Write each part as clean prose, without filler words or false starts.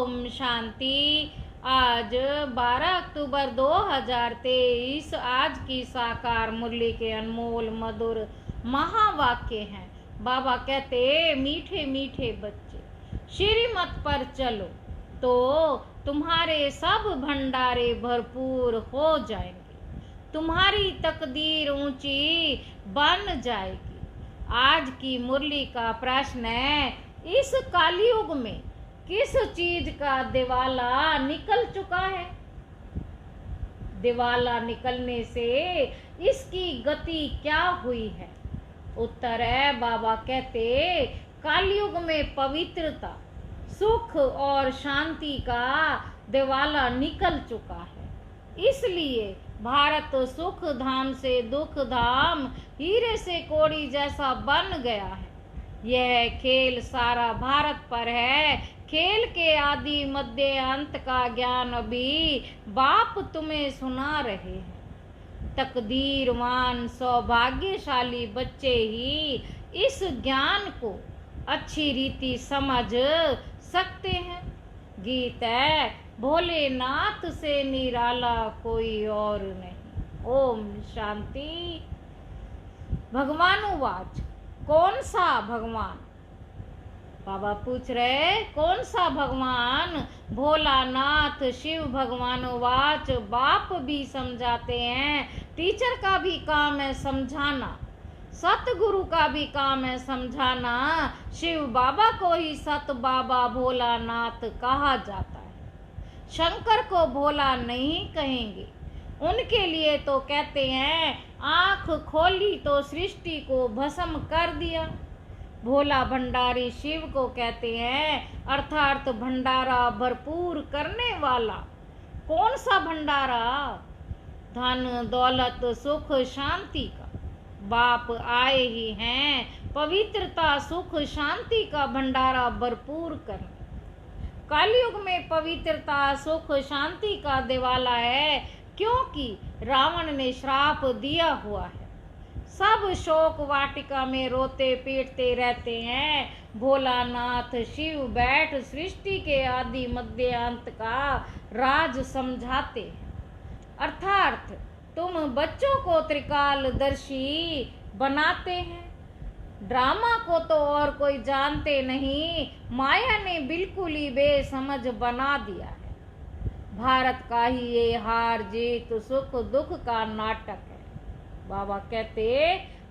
ओम शांति। आज 12 अक्टूबर 2023 आज की साकार मुरली के अनमोल मधुर महावाक्य हैं। बाबा कहते, मीठे मीठे बच्चे श्रीमत पर चलो तो तुम्हारे सब भंडारे भरपूर हो जाएंगे, तुम्हारी तकदीर ऊंची बन जाएगी। आज की मुरली का प्रश्न है, इस कलयुग में किस चीज का दिवाला निकल चुका है? दिवाला निकलने से इसकी गति क्या हुई है? उत्तर है, बाबा कहते, कलयुग में पवित्रता, सुख और शांति का दिवाला निकल चुका है। इसलिए भारत सुख धाम से दुख धाम, हीरे से कोड़ी जैसा बन गया है। यह खेल सारा भारत पर है। खेल के आदि मध्य अंत का ज्ञान अभी बाप तुम्हें सुना रहे हैं। तकदीरवान सौभाग्यशाली बच्चे ही इस ज्ञान को अच्छी रीति समझ सकते हैं। गीत है, भोलेनाथ से निराला कोई और नहीं। ओम शांति। भगवानुवाच, कौन सा भगवान? बाबा पूछ रहे, कौन सा भगवान? भोलानाथ शिव भगवानुवाच। बाप भी समझाते हैं, टीचर का भी काम है समझाना, सतगुरु का भी काम है समझाना। शिव बाबा को ही सत बाबा भोलानाथ कहा जाता है। शंकर को भोला नहीं कहेंगे, उनके लिए तो कहते हैं, आंख खोली तो सृष्टि को भस्म कर दिया। भोला भंडारी शिव को कहते हैं, अर्थात भंडारा भरपूर करने वाला। कौन सा भंडारा? धन दौलत सुख शांति का। बाप आए ही हैं पवित्रता सुख शांति का भंडारा भरपूर करने। कलयुग में पवित्रता सुख शांति का दिवाला है, क्योंकि रावण ने श्राप दिया हुआ है। सब शोक वाटिका में रोते पीटते रहते हैं। भोलानाथ शिव बैठ सृष्टि के आदि मध्य अंत का राज समझाते हैं। अर्थात तुम बच्चों को त्रिकालदर्शी बनाते हैं। ड्रामा को तो और कोई जानते नहीं, माया ने बिल्कुल ही बेसमझ बना दिया है। भारत का ही ये हार जीत सुख दुख का नाटक है। बाबा कहते,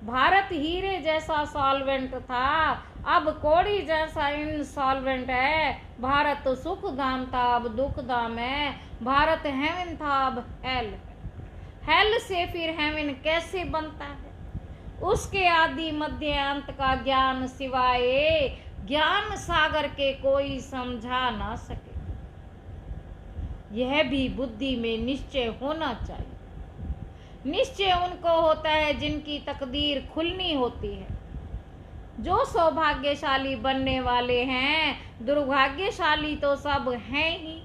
भारत हीरे जैसा सॉल्वेंट था, अब कोड़ी जैसा इनसॉल्वेंट है। भारत सुख धाम था, अब दुख धाम है। भारत हेवन था, अब हेल है। हेल से फिर हेवन कैसे बनता है? उसके आदि मध्य अंत का ज्ञान सिवाय ज्ञान सागर के कोई समझा ना सके। यह भी बुद्धि में निश्चय होना चाहिए। निश्चय उनको होता है जिनकी तकदीर खुलनी होती है। जो सौभाग्यशाली बनने वाले हैं, दुर्भाग्यशाली तो सब हैं ही।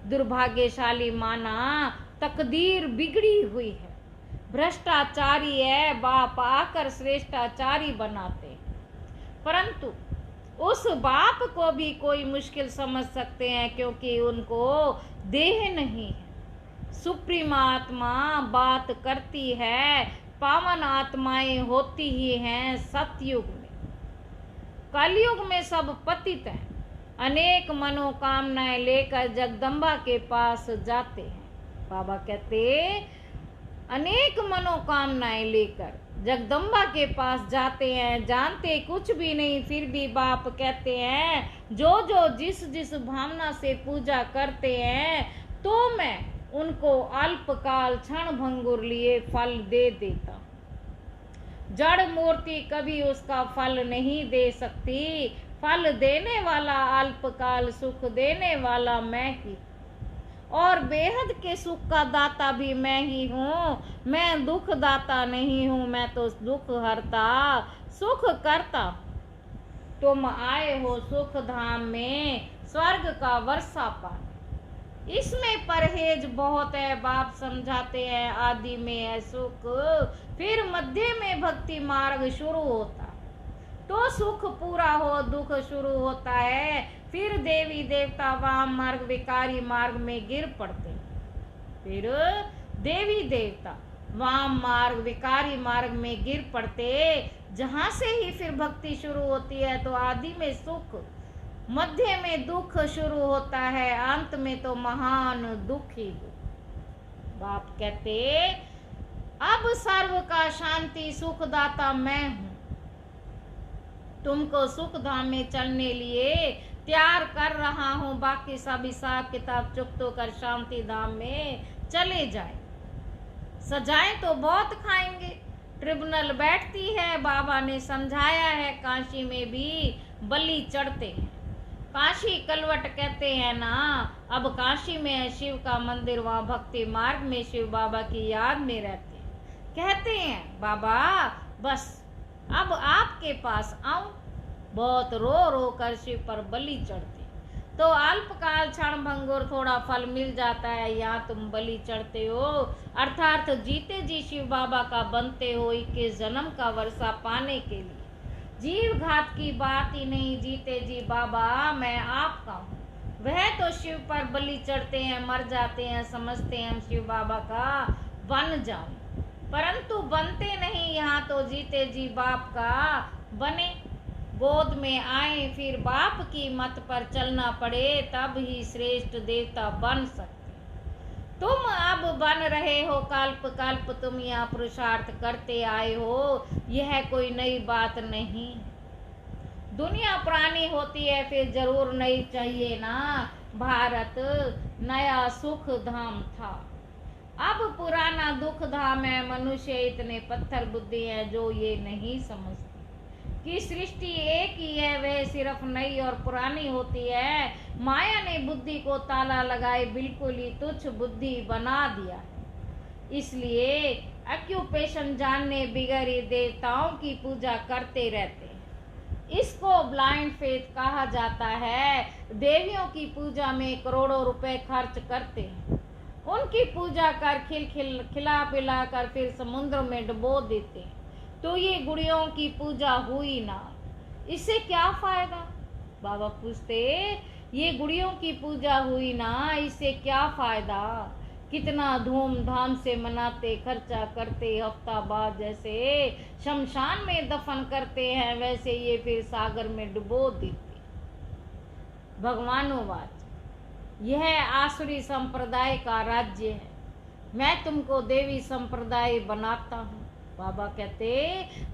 दुर्भाग्यशाली माना तकदीर बिगड़ी हुई है, भ्रष्टाचारी है। बाप आकर श्रेष्ठाचारी बनाते हैं, परंतु उस बाप को भी कोई मुश्किल समझ सकते हैं, क्योंकि उनको देह नहीं है। सुप्रीम आत्मा बात करती है, पावन आत्माएं होती ही हैं सतयुग में। कलयुग में सब पतित हैं, अनेक मनोकामनाएं लेकर जगदम्बा के पास जाते हैं। बाबा कहते, अनेक मनोकामनाएं लेकर जगदम्बा के पास जाते हैं, जानते कुछ भी नहीं, फिर भी बाप कहते हैं, जो जो जिस जिस भावना से पूजा करते हैं, तो मैं उनको अल्पकाल क्षण भंगुर लिए फल दे देता। जड़ मूर्ति कभी उसका फल नहीं दे सकती। फल देने वाला, अल्पकाल सुख देने वाला मैं ही, और बेहद के सुख का दाता भी मैं ही हूँ। मैं दुख दाता नहीं हूँ, मैं तो दुख हरता सुख करता। तुम आए हो सुख धाम में, स्वर्ग का वर्षा पानी। इसमें परहेज बहुत है, बाप समझाते हैं। आदि में है सुख, फिर मध्य में भक्ति मार्ग शुरू होता है, तो सुख पूरा हो दुख शुरू होता है। फिर देवी देवता वाम मार्ग विकारी मार्ग में गिर पड़ते। फिर देवी देवता वाम मार्ग विकारी मार्ग में गिर पड़ते। जहां से ही फिर भक्ति शुरू होती है तो आदि में सुख, मध्य में दुख शुरू होता है, अंत में तो महान दुख ही दुख। बाप कहते अब सर्व का शांति सुखदाता मैं हूं, तुमको सुख धाम में चलने लिए तैयार कर रहा हूं। बाकी सब हिसाब किताब चुकतो कर शांति धाम में चले जाए। सजाएं तो बहुत खाएंगे, ट्रिब्यूनल बैठती है, बाबा ने समझाया है। काशी में भी बलि चढ़ते हैं। काशी कलवट कहते हैं ना। अब काशी में है शिव का मंदिर, वहां भक्ति मार्ग में शिव बाबा की याद में रहते हैं। कहते हैं बाबा बस अब आपके पास आऊं। बहुत रो रो कर शिव पर बलि चढ़ते तो अल्पकाल क्षण भंगुर थोड़ा फल मिल जाता है। यहाँ तुम बलि चढ़ते हो अर्थात जीते जी शिव बाबा का बनते हो 21 जन्म का वर्षा पाने के लिए। जीव घात की बात ही नहीं, जीते जी बाबा मैं आपका हूँ। वह तो शिव पर बलि चढ़ते हैं, मर जाते हैं, समझते हैं हम शिव बाबा का बन जाऊं, परंतु बनते नहीं। यहाँ तो जीते जी बाप का बने, गोद में आए, फिर बाप की मत पर चलना पड़े, तब ही श्रेष्ठ देवता बन सकते। तुम अब बन रहे हो कल्प कल्प, तुम यहाँ पुरुषार्थ करते आए हो, यह कोई नई बात नहीं। दुनिया पुरानी होती है फिर जरूर नई चाहिए ना। भारत नया सुख धाम था, अब पुराना दुख धाम है। मनुष्य इतने पत्थर बुद्धि है जो ये नहीं समझते कि सृष्टि एक ही है, वह सिर्फ नई और पुरानी होती है। माया ने बुद्धि को ताला लगाए बिल्कुल ही तुच्छ बुद्धि बना दिया है। इसलिए ऑक्यूपेशन जानने बिगड़ ही देवताओं की पूजा करते रहते हैं। इसको ब्लाइंड फेथ कहा जाता है। देवियों की पूजा में करोड़ों रुपए खर्च करते हैं, उनकी पूजा कर खिला पिला कर फिर समुद्र में डुबो देते हैं। तो ये गुड़ियों की पूजा हुई ना, इससे क्या फायदा? बाबा पूछते ये गुड़ियों की पूजा हुई ना, इससे क्या फायदा? कितना धूमधाम से मनाते, खर्चा करते, हफ्ता बाद जैसे शमशान में दफन करते हैं वैसे ये फिर सागर में डुबो देते। भगवानोवाच यह आसुरी संप्रदाय का राज्य है, मैं तुमको देवी संप्रदाय बनाता हूँ। बाबा कहते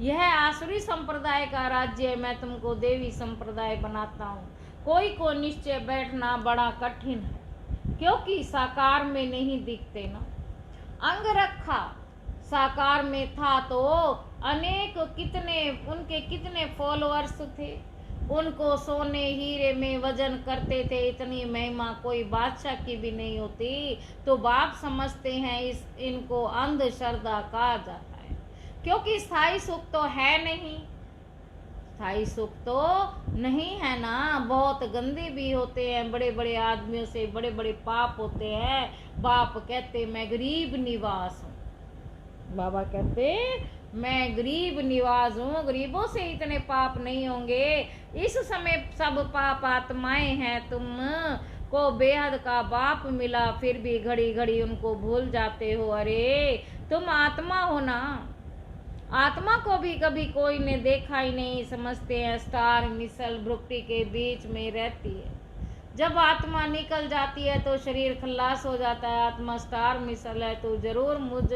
यह आसुरी संप्रदाय का राज्य है, मैं तुमको देवी संप्रदाय बनाता हूँ। कोई को निश्चय बैठना बड़ा कठिन है, क्योंकि साकार में नहीं दिखते ना। अंगरखा साकार में था तो अनेक उनके कितने फॉलोअर्स थे, उनको सोने हीरे में वजन करते थे। इतनी महिमा कोई बादशाह की भी नहीं होती। तो बाप समझते हैं इनको अंधश्रद्धा कहा जाता है, क्योंकि स्थायी सुख तो है नहीं। स्थायी सुख तो नहीं है ना, बहुत गंदे भी होते हैं। बड़े बड़े आदमियों से बड़े बड़े पाप होते हैं। बाप कहते मैं गरीब निवास हूँ, बाबा कहते मैं गरीब निवास हूँ, गरीबों से इतने पाप नहीं होंगे। इस समय सब पाप आत्माएं हैं, तुम को बेहद का बाप मिला, फिर भी घड़ी घड़ी उनको भूल जाते हो। अरे तुम आत्मा हो ना, आत्मा को भी कभी कोई ने देखा ही नहीं। समझते हैं स्टार मिसल भ्रुकुटी के बीच में रहती है। जब आत्मा निकल जाती है तो शरीर खल्लास हो जाता है। आत्मा स्टार मिसल है तो जरूर मुझ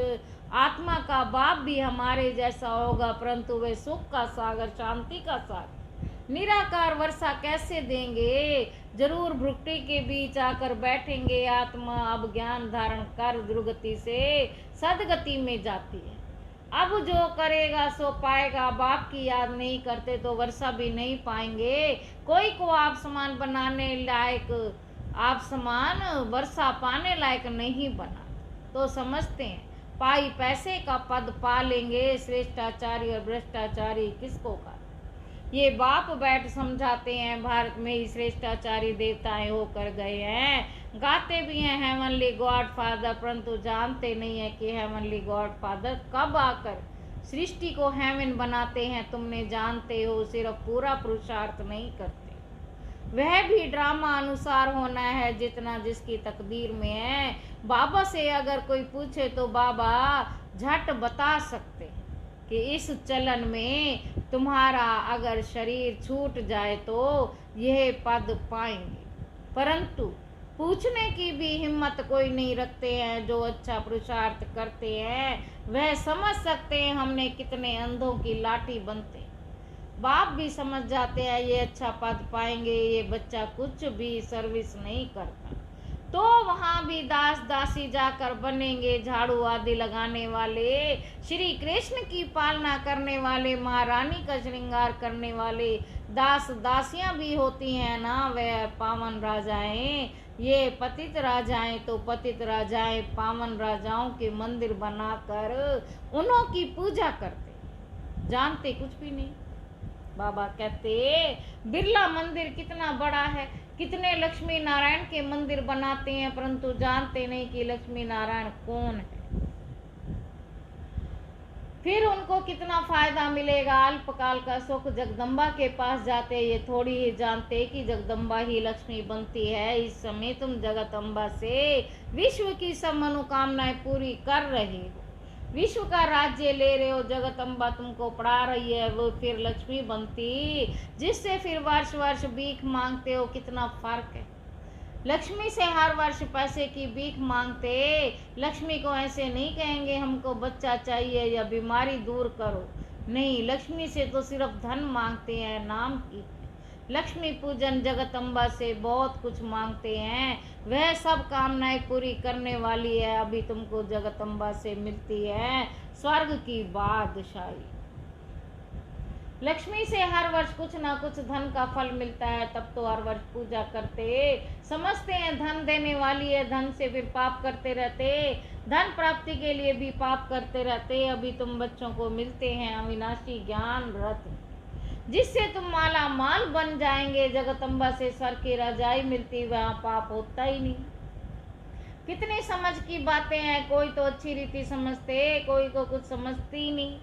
आत्मा का बाप भी हमारे जैसा होगा, परंतु वे सुख का सागर, शांति का सागर, निराकार वर्षा कैसे देंगे? जरूर भ्रुकुटी के बीच आकर बैठेंगे। आत्मा अब ज्ञान धारण कर दुर्गति से सदगति में जाती है। अब जो करेगा सो पाएगा। बाप की याद नहीं करते तो वर्षा भी नहीं पाएंगे। कोई को आप समान बनाने लायक, आप समान वर्षा पाने लायक नहीं बना तो समझते हैं पाई पैसे का पद पा लेंगे। श्रेष्ठाचारी और भ्रष्टाचारी किसको का? ये बाप बैठ समझाते हैं। भारत में ही श्रेष्ठाचारी देवताएं होकर गए हैं, गाते भी हैं हेवनली गॉड फादर, परंतु जानते नहीं है कि हेवनली गॉड फादर कब आकर सृष्टि को हेवन बनाते हैं। तुमने जानते हो, सिर्फ पूरा पुरुषार्थ नहीं करते। वह भी ड्रामा अनुसार होना है जितना जिसकी तकदीर में है। बाबा से अगर कोई पूछे तो बाबा झट बता सकते कि इस चलन में तुम्हारा अगर शरीर छूट जाए तो यह पद पाएंगे, परंतु पूछने की भी हिम्मत कोई नहीं रखते हैं। जो अच्छा पुरुषार्थ करते हैं वह समझ सकते हैं हमने कितने अंधों की लाठी बनते। बाप भी समझ जाते हैं ये अच्छा पद पाएंगे, ये बच्चा कुछ भी सर्विस नहीं करता, तो वहां भी दास दासी जाकर बनेंगे, झाड़ू आदि लगाने वाले, श्री कृष्ण की पालना करने वाले, महारानी का श्रृंगार करने वाले। दास दासियां भी होती हैं ना, वह पावन राजाएं। ये पतित राजाएं तो पतित राजाएं पावन राजाओं के मंदिर बनाकर उन्हों की पूजा करते, जानते कुछ भी नहीं। बाबा कहते बिरला मंदिर कितना बड़ा है, कितने लक्ष्मी नारायण के मंदिर बनाते हैं, परंतु जानते नहीं कि लक्ष्मी नारायण कौन है। फिर उनको कितना फायदा मिलेगा। अल्पकाल का सुख जगदम्बा के पास जाते ये थोड़ी ही जानते कि जगदम्बा ही लक्ष्मी बनती है। इस समय तुम जगदम्बा से विश्व की सब मनोकामनाएं पूरी कर रहे हो, विश्व का राज्य ले रहे हो, जगदम्बा तुमको पढ़ा रही है, वो फिर लक्ष्मी बनती, जिससे फिर वर्ष वर्ष भीख मांगते हो। कितना फर्क है। लक्ष्मी से हर वर्ष पैसे की भीख मांगते, लक्ष्मी को ऐसे नहीं कहेंगे हमको बच्चा चाहिए या बीमारी दूर करो, नहीं, लक्ष्मी से तो सिर्फ धन मांगते हैं, नाम की। लक्ष्मी पूजन जगदम्बा से बहुत कुछ मांगते हैं, वह सब कामनाएं पूरी करने वाली है। अभी तुमको जगदम्बा से मिलती है स्वर्ग की बादशाही। लक्ष्मी से हर वर्ष कुछ ना कुछ धन का फल मिलता है, तब तो हर वर्ष पूजा करते, समझते हैं धन देने वाली है, धन से फिर पाप करते रहते, धन प्राप्ति के लिए भी पाप करते रहते। अभी तुम बच्चों को मिलते हैं अविनाशी ज्ञान रत्न, जिससे तुम माला माल बन जाएंगे। जगदम्बा से स्वर्ग की रजाई मिलती, वहाँ पाप होता ही नहीं। कितनी समझ की बातें हैं। कोई तो अच्छी रीति समझते, कोई को कुछ समझती ही नहीं,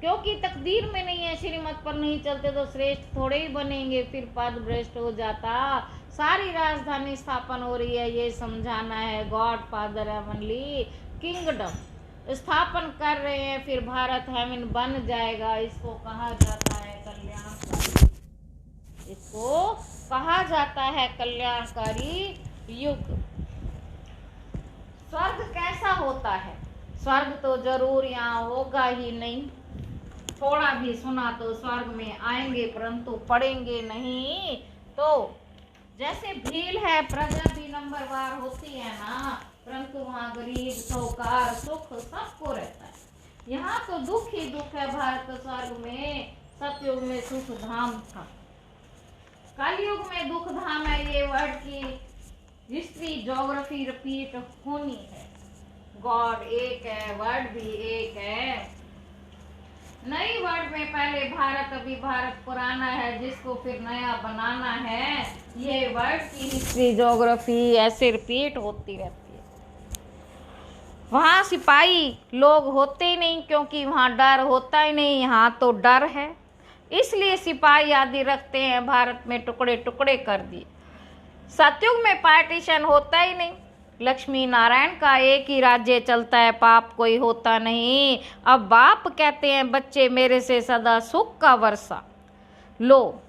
क्योंकि तकदीर में नहीं है, श्रीमत पर नहीं चलते तो श्रेष्ठ थोड़े ही बनेंगे, फिर पद भ्रष्ट हो जाता। सारी राजधानी स्थापन हो रही है, ये समझाना है। गॉड फादर हेवनली किंगडम स्थापन कर रहे हैं, फिर भारत हेवन बन जाएगा। इसको कहा जाता है कल्याणकारी, इसको कहा जाता है कल्याणकारी युग। स्वर्ग कैसा होता है? स्वर्ग तो जरूर यहाँ होगा ही नहीं। थोड़ा भी सुना तो स्वर्ग में आएंगे परंतु पढ़ेंगे नहीं। तो जैसे भील है, प्रजा भी नंबरवार होती है ना, परंतु वहाँ गरीब साहूकार सुख सबको रहता है। यहाँ तो दुख ही दुख है। भारत स्वर्ग में सतयुग में सुख धाम था, कलयुग में दुख धाम है। ये वर्ड की हिस्ट्री ज्योग्राफी रिपीट होनी है। गॉड एक है, वर्ड भी एक है। नई वर्ड में पहले भारत, अभी भारत पुराना है, जिसको फिर नया बनाना है। ये वर्ड की हिस्ट्री ज्योग्राफी ऐसे रिपीट होती रहती है। वहाँ सिपाही लोग होते ही नहीं, क्योंकि वहाँ डर होता ही नहीं। यहाँ तो डर है, इसलिए सिपाही आदि रखते हैं। भारत में टुकड़े टुकड़े कर दिए। सतयुग में पार्टीशन होता ही नहीं। लक्ष्मी नारायण का एक ही राज्य चलता है, पाप कोई होता नहीं। अब बाप कहते हैं बच्चे मेरे से सदा सुख का वर्षा लो,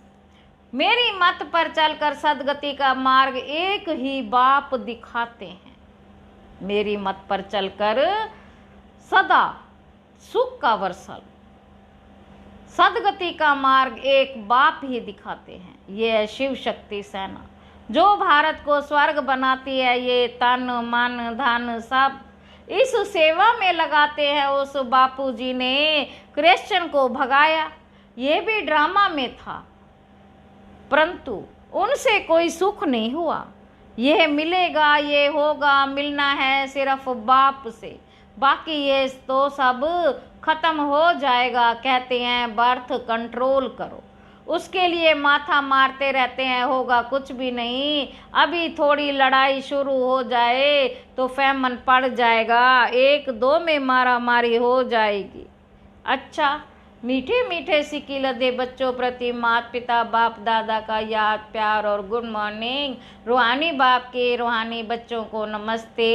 मेरी मत पर चलकर सदगति का मार्ग एक ही बाप दिखाते हैं। मेरी मत पर चलकर सदा सुख का वर्षा लो, सदगति का मार्ग एक बाप ही दिखाते हैं। ये है शिव शक्ति सेना जो भारत को स्वर्ग बनाती है। ये तन मन धन सब इस सेवा में लगाते हैं। उस बापूजी ने क्रिश्चियन को भगाया, ये भी ड्रामा में था, परंतु उनसे कोई सुख नहीं हुआ। यह मिलेगा, ये होगा, मिलना है सिर्फ बाप से, बाकी ये तो सब खत्म हो जाएगा। कहते हैं बर्थ कंट्रोल करो, उसके लिए माथा मारते रहते हैं, होगा कुछ भी नहीं। अभी थोड़ी लड़ाई शुरू हो जाए तो फैमन पड़ जाएगा, एक दो में मारा मारी हो जाएगी। अच्छा, मीठे मीठे सिक्की लदे बच्चों प्रति माता पिता बाप दादा का याद प्यार और गुड मॉर्निंग। रूहानी बाप के रूहानी बच्चों को नमस्ते।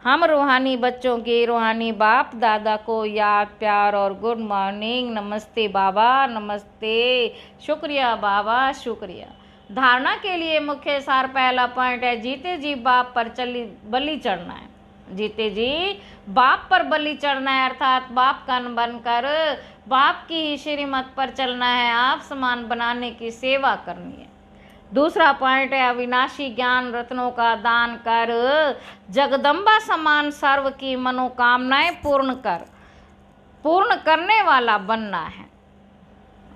हम रूहानी बच्चों के रूहानी बाप दादा को याद प्यार और गुड मॉर्निंग। नमस्ते बाबा, नमस्ते। शुक्रिया बाबा, शुक्रिया। धारणा के लिए मुख्य सार पहला पॉइंट है, जीते जी बाप पर बलि चढ़ना है। जीते जी बाप पर बलि चढ़ना है, अर्थात बाप का बनकर बाप की ही श्रीमत पर चलना है। आप समान बनाने की सेवा करनी है। दूसरा पॉइंट है, अविनाशी ज्ञान रत्नों का दान कर जगदम्बा समान सर्व की मनोकामनाएं पूर्ण करने वाला बनना है।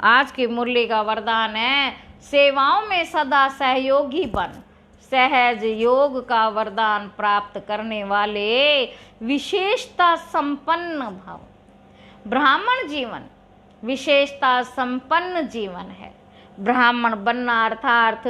आज की मुरली का वरदान है, सेवाओं में सदा सहयोगी बन। सहज योग का वरदान प्राप्त करने वाले विशेषता संपन्न भव। ब्राह्मण जीवन विशेषता संपन्न जीवन है। ब्राह्मण बनना अर्थात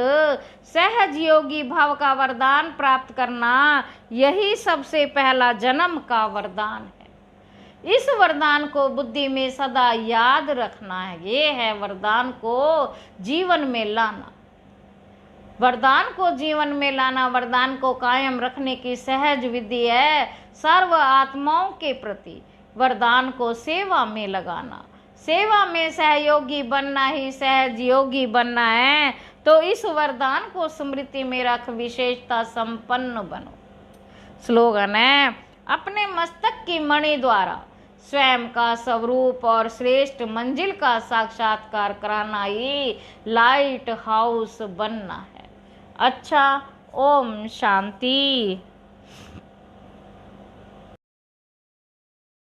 सहज योगी भाव का वरदान प्राप्त करना, यही सबसे पहला जन्म का वरदान है। इस वरदान को बुद्धि में सदा याद रखना है। ये है वरदान को जीवन में लाना। वरदान को जीवन में लाना, वरदान को कायम रखने की सहज विधि है। सर्व आत्माओं के प्रति वरदान को सेवा में लगाना। सेवा में सहयोगी बनना ही सहज योगी बनना है। तो इस वरदान को स्मृति में रख विशेषता संपन्न बनो। स्लोगन है, अपने मस्तक की मणि द्वारा स्वयं का स्वरूप और श्रेष्ठ मंजिल का साक्षात्कार कराना ही लाइट हाउस बनना है। अच्छा, ओम शांति।